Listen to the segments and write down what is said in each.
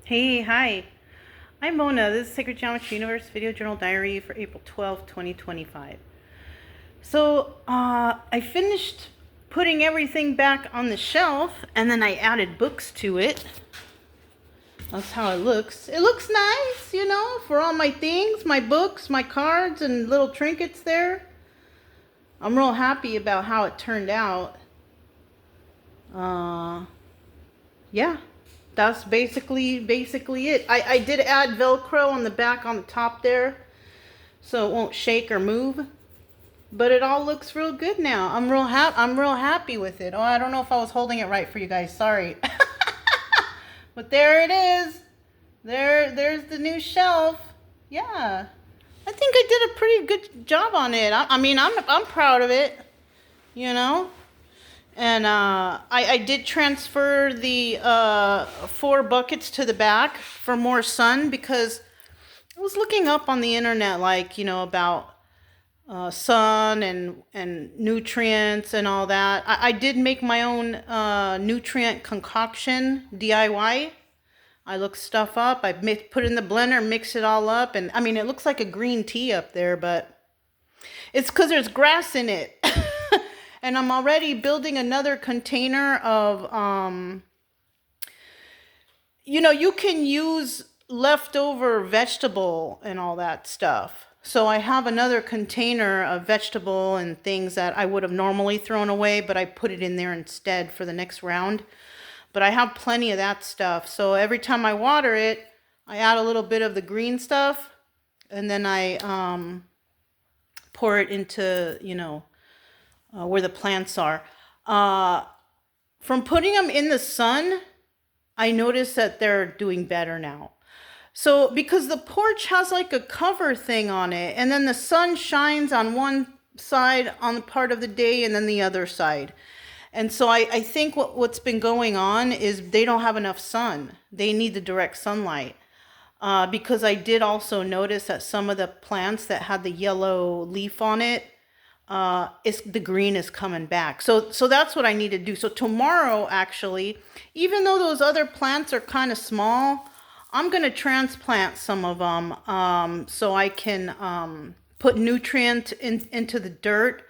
Hey, hi. I'm Mona. This is Sacred Geometry Universe Video Journal Diary for April 12th, 2025. I finished putting everything back on the shelf and then I added books to it. That's how it looks. It looks nice, for all my things, my books, my cards, and little trinkets there. I'm real happy about how it turned out. Uh, yeah. That's basically it. I did add Velcro on the back on the top there so it won't shake or move. But it all looks real good now. I'm real happy with it. Oh, I don't know if I was holding it right for you guys. Sorry. But there it is. There's the new shelf. Yeah. I think I did a pretty good job on it. I'm proud of it, you know. And I did transfer the 4 buckets to the back for more sun because I was looking up on the internet, about sun and nutrients and all that. I did make my own nutrient concoction DIY. I looked stuff up. Put it in the blender, mix it all up, and it looks like a green tea up there, but it's because there's grass in it. And I'm already building another container of, you can use leftover vegetable and all that stuff. So I have another container of vegetable and things that I would have normally thrown away, but I put it in there instead for the next round. But I have plenty of that stuff. So every time I water it, I add a little bit of the green stuff, and then I pour it into, where the plants are. From putting them in the sun, I noticed that they're doing better now. So because the porch has like a cover thing on it, and then the sun shines on one side on the part of the day and then the other side. And so I think what's been going on is they don't have enough sun. They need the direct sunlight. Because I did also notice that some of the plants that had the yellow leaf on it, the green is coming back. So that's what I need to do. So tomorrow, actually, even though those other plants are kind of small, I'm going to transplant some of them so I can put nutrient into the dirt.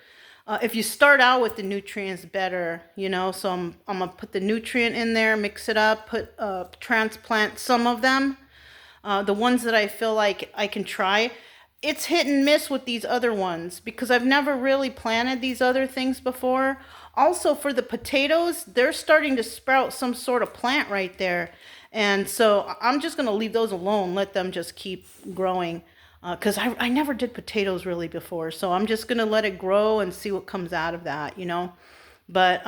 If you start out with the nutrients, better, so I'm going to put the nutrient in there, mix it up, transplant some of them. The ones that I feel like I can try. It's hit and miss with these other ones because I've never really planted these other things before. Also for the potatoes, they're starting to sprout some sort of plant right there. And so I'm just going to leave those alone, let them just keep growing. Because I never did potatoes really before. So I'm just going to let it grow and see what comes out of that, But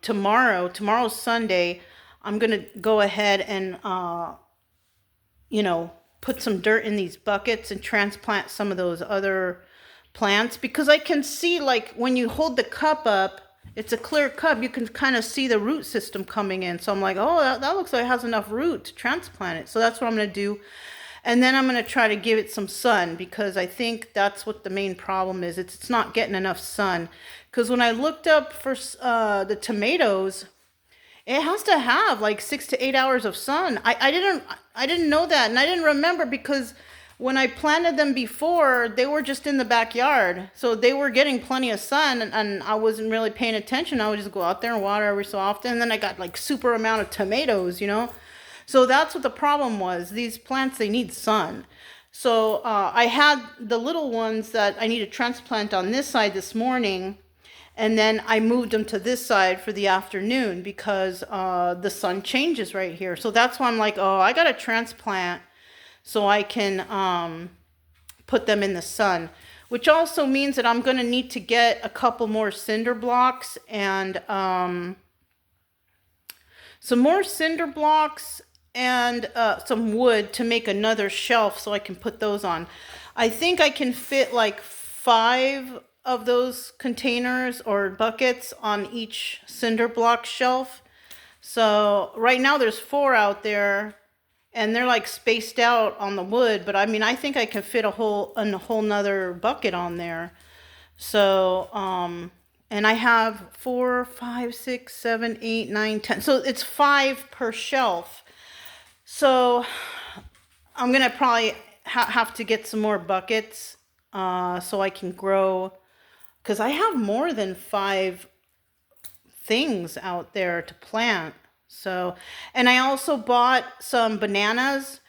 tomorrow's Sunday, I'm going to go ahead and, put some dirt in these buckets and transplant some of those other plants. Because I can see, like, when you hold the cup up, it's a clear cup. You can kind of see the root system coming in. So I'm like, oh, that looks like it has enough root to transplant it. So that's what I'm going to do. And then I'm going to try to give it some sun because I think that's what the main problem is. It's not getting enough sun. Because when I looked up for the tomatoes, it has to have like 6 to 8 hours of sun. I didn't know that, and I didn't remember because when I planted them before, they were just in the backyard. So they were getting plenty of sun, and I wasn't really paying attention. I would just go out there and water every so often, and then I got like super amount of tomatoes, So that's what the problem was. These plants, they need sun. So I had the little ones that I need to transplant on this side this morning. And then I moved them to this side for the afternoon because the sun changes right here. So that's why I'm like, oh, I got to transplant so I can put them in the sun. Which also means that I'm going to need to get a couple more cinder blocks and some more cinder blocks and some wood to make another shelf so I can put those on. I think I can fit like 5 of those containers or buckets on each cinder block shelf. So right now there's 4 out there and they're like spaced out on the wood, but I think I can fit a whole nother bucket on there. So and I have 4, 5, 6, 7, 8, 9, 10. So it's 5 per shelf. So I'm gonna probably have to get some more buckets so I can grow, because I have more than 5 things out there to plant. So, and I also bought some bananas.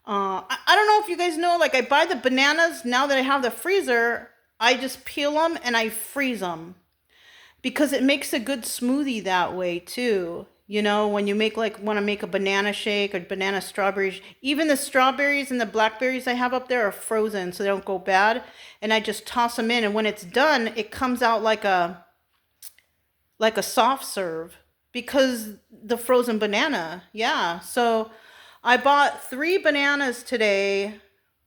I don't know if you guys know, like I buy the bananas now that I have the freezer. I just peel them and I freeze them because it makes a good smoothie that way too. You know, when you make like want to make a banana shake or banana strawberries, even the strawberries and the blackberries I have up there are frozen so they don't go bad. And I just toss them in, and when it's done, it comes out like a soft serve because the frozen banana. Yeah. So I bought 3 bananas today.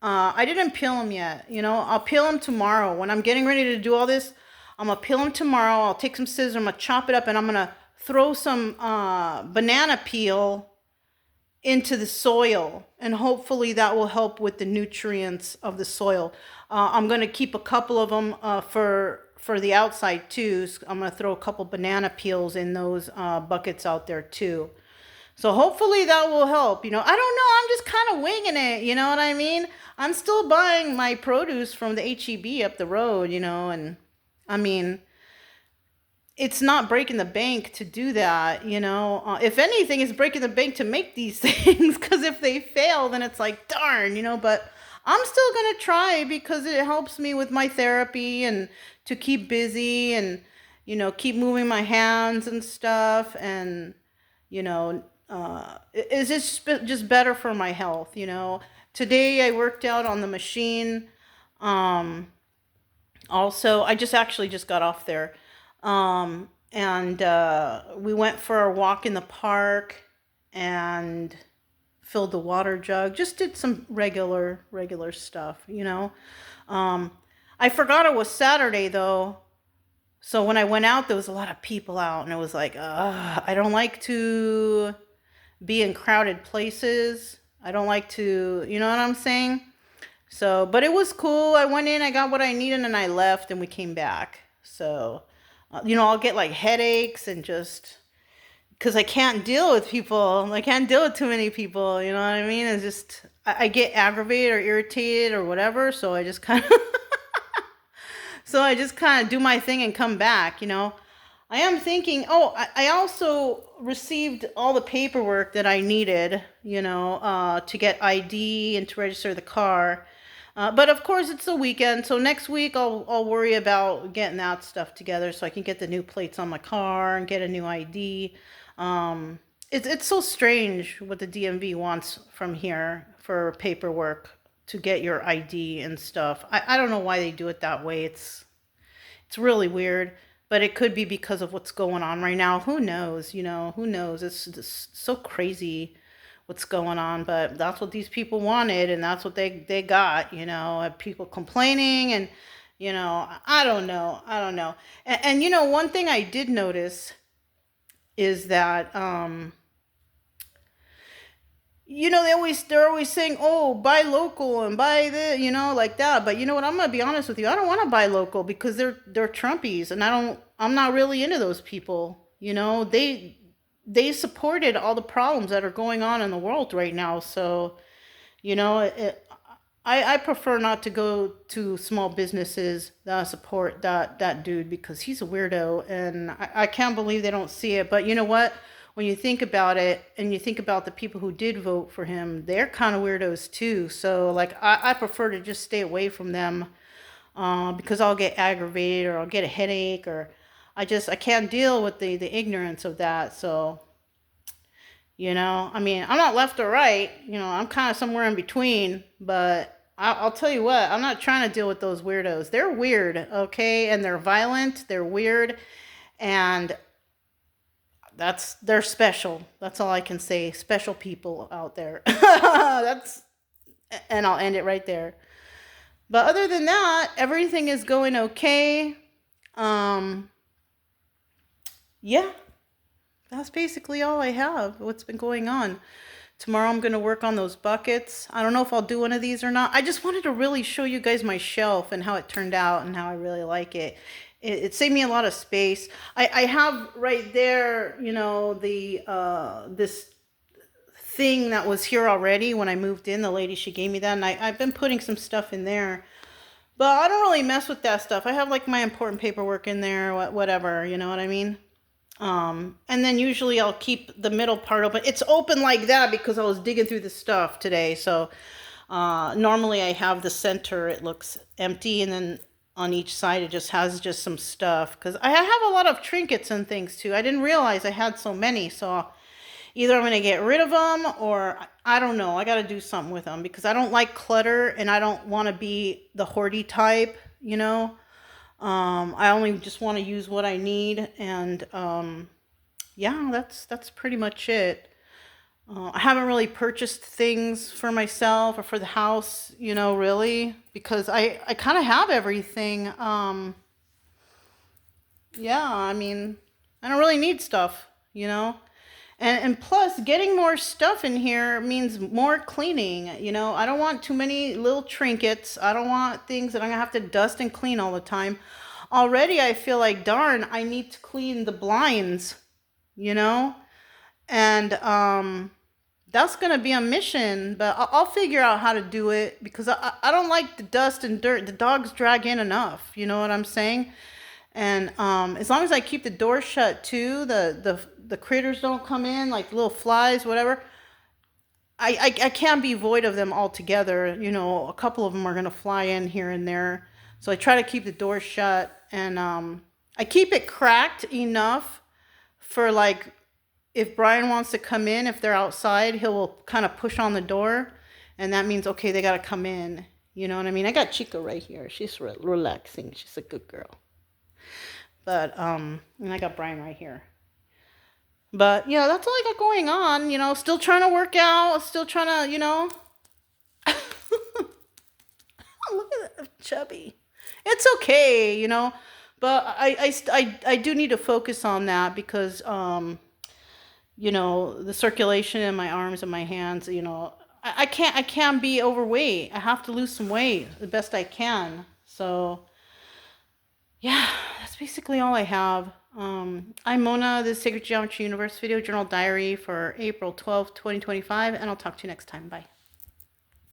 I didn't peel them yet. You know, I'll peel them tomorrow. When I'm getting ready to do all this, I'm going to peel them tomorrow. I'll take some scissors, I'm going to chop it up, and I'm going to throw some banana peel into the soil, and hopefully that will help with the nutrients of the soil. I'm going to keep a couple of them for the outside too. So I'm going to throw a couple banana peels in those buckets out there too. So hopefully that will help. You know, I don't know. I'm just kind of winging it. You know what I mean? I'm still buying my produce from the HEB up the road, you know, and I mean, it's not breaking the bank to do that, you know. If anything, it's breaking the bank to make these things, because if they fail, then it's like, darn, you know. But I'm still going to try because it helps me with my therapy and to keep busy and, you know, keep moving my hands and stuff. And, you know, it's just better for my health, you know. Today I worked out on the machine. Um, Also, I just actually just got off there. And we went for a walk in the park and filled the water jug. Just did some regular stuff, you know. Um, I forgot it was Saturday though. So when I went out, there was a lot of people out, and it was like, I don't like to be in crowded places. I don't like to, you know what I'm saying? So, but it was cool. I went in, I got what I needed, and I left, and we came back. So, you know, I'll get like headaches and just because I can't deal with people. I can't deal with too many people. You know what I mean? It's just, I get aggravated or irritated or whatever. So I just kind of, so I just kind of do my thing and come back, you know. I am thinking, oh, I also received all the paperwork that I needed, you know, to get ID and to register the car. But of course, it's the weekend, so next week I'll worry about getting that stuff together so I can get the new plates on my car and get a new ID. It's so strange what the DMV wants from here for paperwork to get your ID and stuff. I don't know why they do it that way. It's really weird, but it could be because of what's going on right now. Who knows? You know, who knows? It's just so crazy what's going on, but that's what these people wanted, and that's what they got, you know. People complaining, and you know, I don't know. And you know, one thing I did notice is that you know, they're always saying, oh, buy local and buy this, you know, like that. But you know what, I'm gonna be honest with you, I don't want to buy local because they're Trumpies, and I'm not really into those people, you know. They supported all the problems that are going on in the world right now. So, you know, I prefer not to go to small businesses that support that dude because he's a weirdo, and I can't believe they don't see it. But you know what? When you think about it and you think about the people who did vote for him, they're kind of weirdos too. So, like, I prefer to just stay away from them because I'll get aggravated or I'll get a headache, or I can't deal with the ignorance of that. So, you know, I mean, I'm not left or right. You know, I'm kind of somewhere in between. But I'll tell you what, I'm not trying to deal with those weirdos. They're weird, okay? And they're violent. They're weird. And they're special. That's all I can say. Special people out there. And I'll end it right there. But other than that, everything is going okay. Um, yeah, that's basically all I have. What's been going on. Tomorrow I'm going to work on those buckets. I don't know if I'll do one of these or not. I just wanted to really show you guys my shelf and how it turned out and how I really like it. It saved me a lot of space. I have right there, you know, the this thing that was here already when I moved in. The lady, she gave me that, and I've been putting some stuff in there. But I don't really mess with that stuff. I have like my important paperwork in there, whatever, you know what I mean? And then usually I'll keep the middle part open. It's open like that because I was digging through the stuff today. So normally I have the center, it looks empty, and then on each side it just has just some stuff. Because I have a lot of trinkets and things too. I didn't realize I had so many. So either I'm going to get rid of them or I don't know. I got to do something with them because I don't like clutter and I don't want to be the hoardy type, you know. I only just want to use what I need, and yeah, that's pretty much it. I haven't really purchased things for myself or for the house, you know, really, because I kind of have everything. Yeah, I mean, I don't really need stuff, you know. And plus, getting more stuff in here means more cleaning. You know, I don't want too many little trinkets. I don't want things that I'm gonna have to dust and clean all the time. Already, I feel like, darn, I need to clean the blinds, you know? And that's gonna be a mission, but I'll figure out how to do it because I don't like the dust and dirt. The dogs drag in enough, you know what I'm saying? And as long as I keep the door shut too, the critters don't come in, like little flies, whatever. I can't be void of them altogether. You know, a couple of them are gonna fly in here and there. So I try to keep the door shut, and I keep it cracked enough for like if Brian wants to come in, if they're outside, he'll kind of push on the door, and that means okay, they gotta come in. You know what I mean? I got Chica right here. She's relaxing. She's a good girl. But and I got Brian right here. But yeah, that's all I got going on. You know, still trying to work out. Still trying to, you know. Look at that chubby. It's okay, you know. But I do need to focus on that because you know, the circulation in my arms and my hands. You know, I can't be overweight. I have to lose some weight the best I can. So yeah, that's basically all I have. I'm Mona, this Sacred Geometry Universe video journal diary for April 12th, 2025, and I'll talk to you next time. Bye.